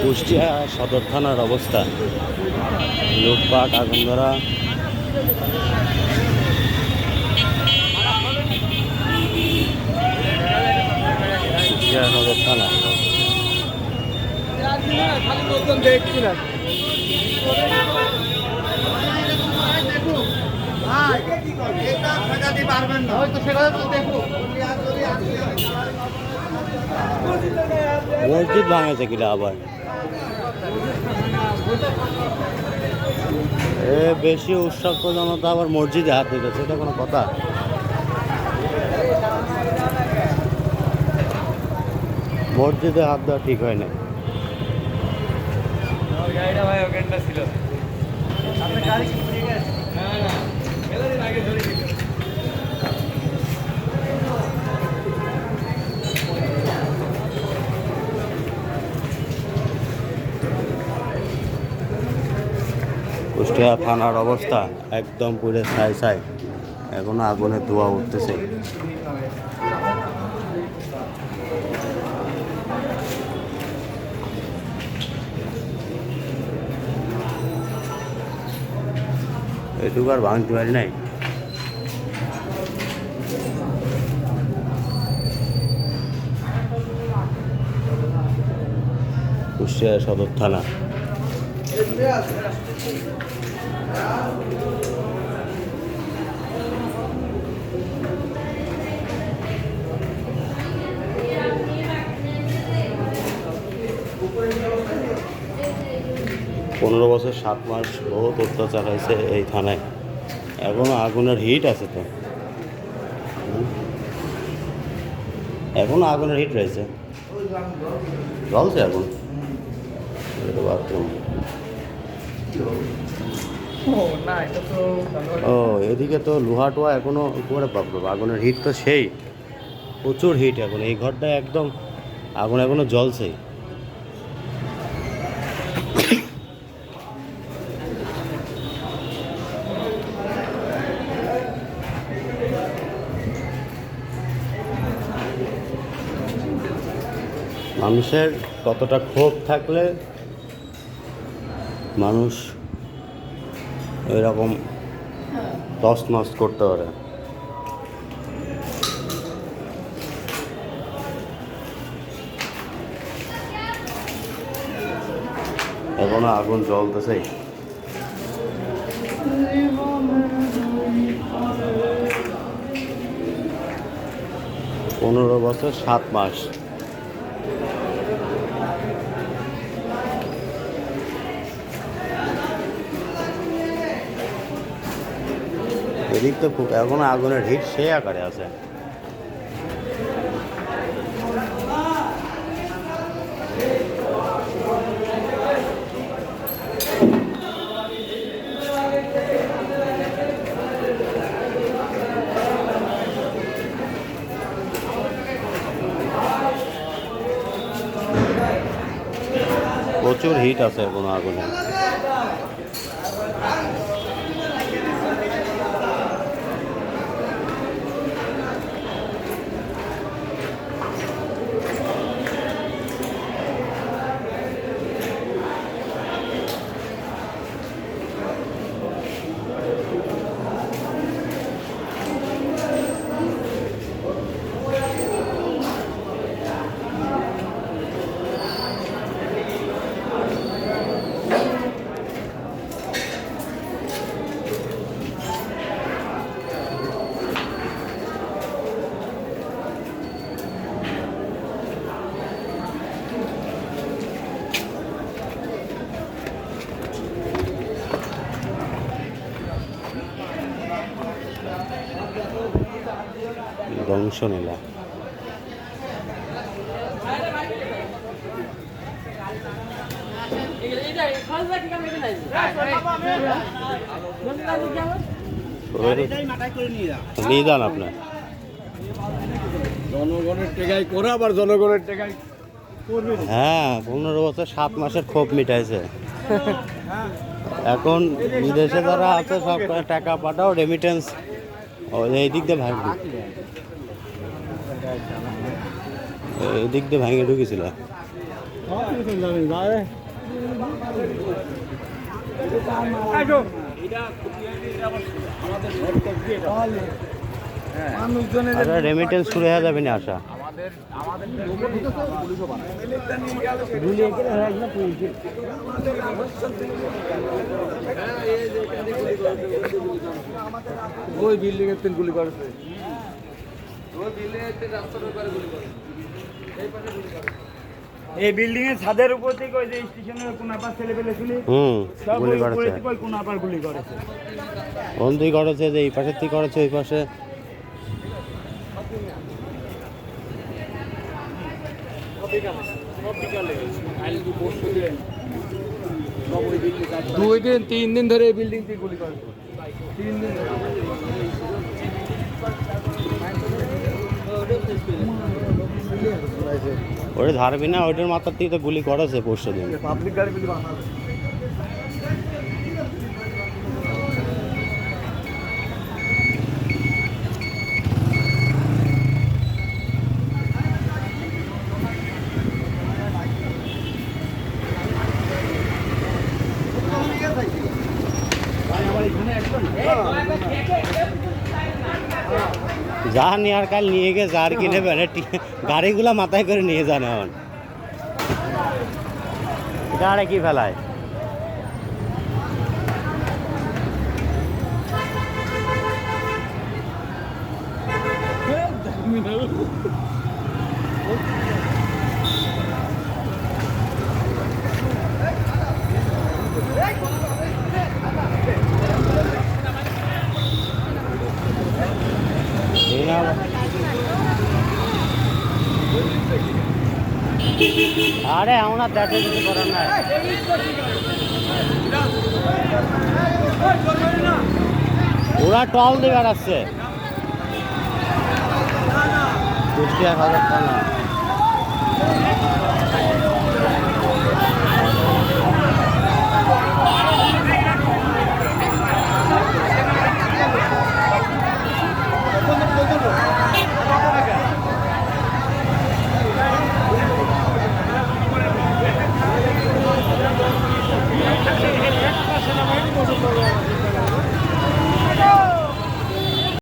কুষ্টিয়া সদর থানার অবস্থা, লুটপাট, আগুন ধরা। কুষ্টিয়া সদর থানা। মসজিদ ভাঙেছে কিনা আবার, বেশি উৎসব জনতা আবার মসজিদে হাত দিতেছে, এটা কোনো কথা? মসজিদে হাত দেওয়া ঠিক হয় না। কুষ্টিয়া থানার অবস্থা একদম পুরো ছাই ছাই, এখনো আগুনের ধোঁয়া উঠতেছে। এটুকু আর ভাঙতে পারি নাই। কুষ্টিয়া সদর থানা। 15 বছর 7 মাস বহুত অত্যাচার হয়েছে এই থানায়, এখনো আগুনের হিট আছে তো, এখনো আগুনের হিট রয়েছে, জ্বলছে আগুন। বাথরুম, ও এদিকে তো লোহা টোয়া এখনো করে পাবো, আগুনের হিট তো সেই প্রচুর হিট এখন এই ঘরটা, একদম আগুন এখনো জ্বলছে। মানুষের কতটা ক্ষোভ থাকলে মানুষ এরকম তছনছ করতে পারে। এখনো আগুন জ্বলতেছে। 15 বছর 7 মাস। এদিক তো খুব এখনো আগুনের হিট সে আকারে আছে। প্রচুর হিট আছে এখনো আগুনে। ধ্বংসলীলা। নিয়ে যান আপনার জনগণের টেকাই করে, আবার জনগণের টেকাই করবে। হ্যাঁ, 15 বছর 7 মাসের ক্ষোভ মিটাইছে। এখন বিদেশে যারা আছে সব টাকা পাঠাও, রেমিটেন্স এই দিক দিয়ে ভাঙবে, এই দিক দিয়ে ভাঙে ঢুকেছিল। আচ্ছা রেমিটেন্স শুরু হয়ে যাবে না আশা ওই বিল্ডিং এর গুলি করেছে এই বিল্ডিং এর ছাদের উপর থেকে ওই যে স্টেশনের কোন আপার ছেলে পেলে ছিল সব গুলি ওই করেছে উপরে থেকে ওই কোন আপার গুলি করেছে বন্ধুই করেছে যে এই পাশের থেকে করেছে ওই পাশে দুই দিন 3 দিন ধরে এই বিল্ডিং থেকে গুলি করেছে 3 দিন ওটা ধারবি না ওইটার মাথার থেকে তো গুলি করেছে পরশু দিন পাবলিক গাড়ি গুলি বানাবে যা নেওয়ার কাল নিয়ে গিয়ে যার কিনে বেড়ে গাড়িগুলা মাথায় করে নিয়ে যান এখন এটা আরে কি ফেলায় আরে আমরা দেখে কিছু করার নাই ওরা টল দিয়ে বেড়াচ্ছে 10,000 টাকা